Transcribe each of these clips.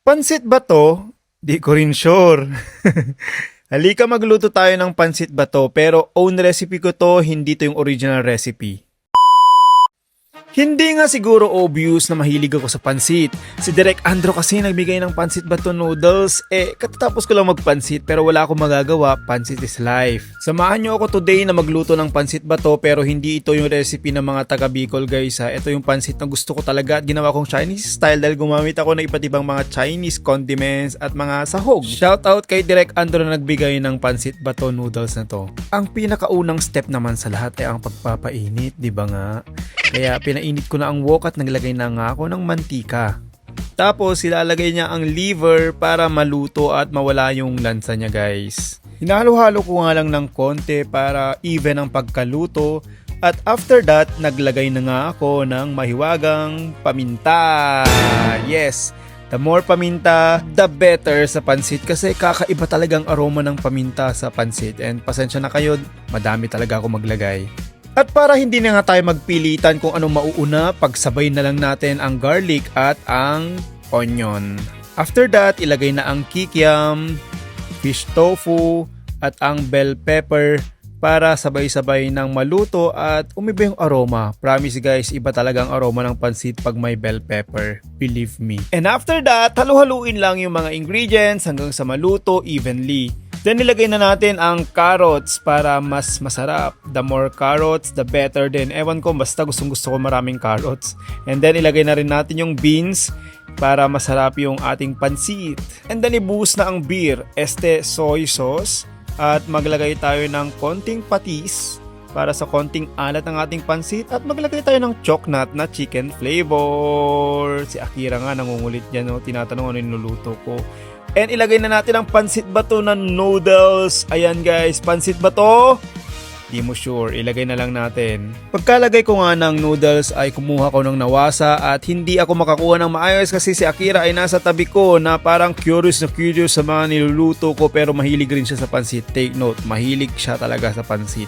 Pansit ba to? Di ko rin sure. Halika magluto tayo ng pansit bato pero own recipe ko to, hindi to yung original recipe. Hindi nga siguro obvious na mahilig ako sa pansit. Si Direk Andro kasi nagbigay ng pansit bato noodles. Katatapos ko lang magpansit pero wala akong magagawa, pansit is life. Samahan nyo ako today na magluto ng pansit bato pero hindi ito yung recipe ng mga taga Bicol guys ha. Ito yung pansit na gusto ko talaga at ginawa kong Chinese style dahil gumamit ako ng iba't ibang mga Chinese condiments at mga sahog. Shoutout kay Direk Andro na nagbigay ng pansit bato noodles na to. Ang pinakaunang step naman sa lahat ay ang pagpapainit, di ba nga? Kaya pinainit ko na ang wok at naglagay na nga ako ng mantika. Tapos ilalagay niya ang liver para maluto at mawala yung lansa niya guys. Hinalo-halo ko nga lang ng konti para even ang pagkaluto. At after that, naglagay na nga ako ng mahiwagang paminta. Yes! The more paminta, the better sa pansit kasi kakaiba talagang aroma ng paminta sa pansit. And pasensya na kayo, madami talaga ako maglagay. At para hindi na nga tayo magpilitan kung anong mauuna, pagsabay na lang natin ang garlic at ang onion. After that, ilagay na ang kikiam, fish tofu, at ang bell pepper para sabay-sabay ng maluto at umiba yung aroma. Promise guys, iba talagang aroma ng pansit pag may bell pepper. Believe me. And after that, halu-haluin lang yung mga ingredients hanggang sa maluto evenly. Then nilagay na natin ang carrots para mas masarap. The more carrots, the better din. Ewan ko, basta gustong gusto ko maraming carrots. And then ilagay na rin natin yung beans para masarap yung ating pansit. And then ibuhos na ang beer, soy sauce. At maglagay tayo ng konting patis para sa konting alat ng ating pansit. At maglagay tayo ng choknat na chicken flavor. Si Akira nga nangungulit dyan, no? Tinatanong ano yung niluluto ko. And ilagay na natin ang pansit bato na noodles. Ayan guys, pansit bato. Di mo sure, ilagay na lang natin. Pagkalagay ko nga ng noodles ay kumuha ko ng nawasa at hindi ako makakuha ng maayos kasi si Akira ay nasa tabi ko na parang curious na curious sa mga niluluto ko pero mahilig rin siya sa pansit. Take note, mahilig siya talaga sa pansit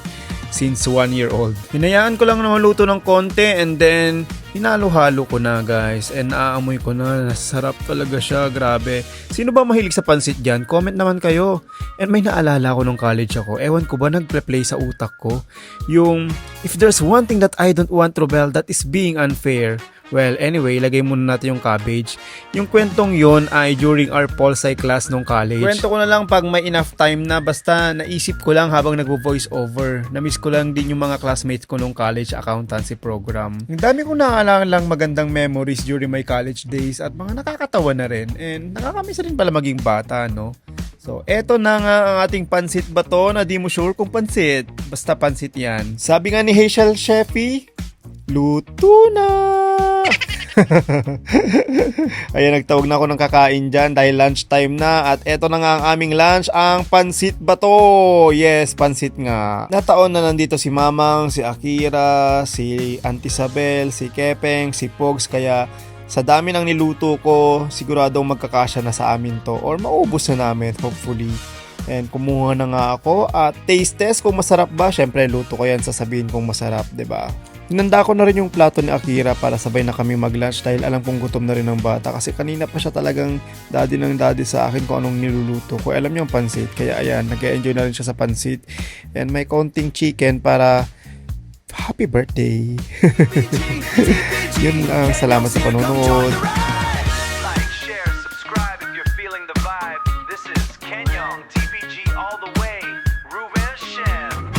since 1 year old. Hinayaan ko lang na maluto ng konti and then hinalo-halo ko na guys and naaamoy ko na, nasarap talaga siya, grabe. Sino ba mahilig sa pansit dyan? Comment naman kayo. And may naalala ko nung college ako, ewan ko ba nagple-play sa utak ko yung if there's one thing that I don't want to rebel, that is being unfair. Well, anyway, lagay muna natin yung cabbage. Yung kwentong yon ay during our pol sci class nung college. Kwento ko na lang pag may enough time na, basta naisip ko lang habang nagvo-voice over. Namiss ko lang din yung mga classmates ko nung college accountancy program. Ang dami kong naaalala lang magandang memories during my college days at mga nakakatawa na rin. And nakakamiss rin pala maging bata, no? So, eto na nga ang ating pansit bato na di mo sure kung pansit. Basta pansit yan. Sabi nga ni Hazel Sheffy, luto na! Ayan, nagtawag na ako ng kakain dyan dahil lunchtime na. At eto na nga ang aming lunch, ang pansit bato. Yes, pansit nga. Nataon na nandito si Mamang, si Akira, si Auntie Isabel, si Kepeng, si Pogs. Kaya sa dami ng niluto ko, siguradong magkakasya na sa amin to or maubos na namin hopefully. And kumuha na nga ako at taste test kung masarap ba. Syempre luto ko yan, sasabihin kung masarap, 'di ba? Hinanda ko na rin yung plato ni Akira para sabay na kami mag-lunch dahil alam kong gutom na rin ng bata kasi kanina pa siya talagang daddy ng daddy sa akin kung anong niluluto ko. Alam niyo yung pansit, kaya ayan, nag-enjoy na rin siya sa pansit. And may konting chicken para happy birthday. Yun lang, salamat sa panonood. Like, share, subscribe if you're feeling the vibe. This is Kenyong, TPG all the way. Ruben Shem,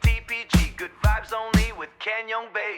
TPG, good vibes only with Kenyong, baby.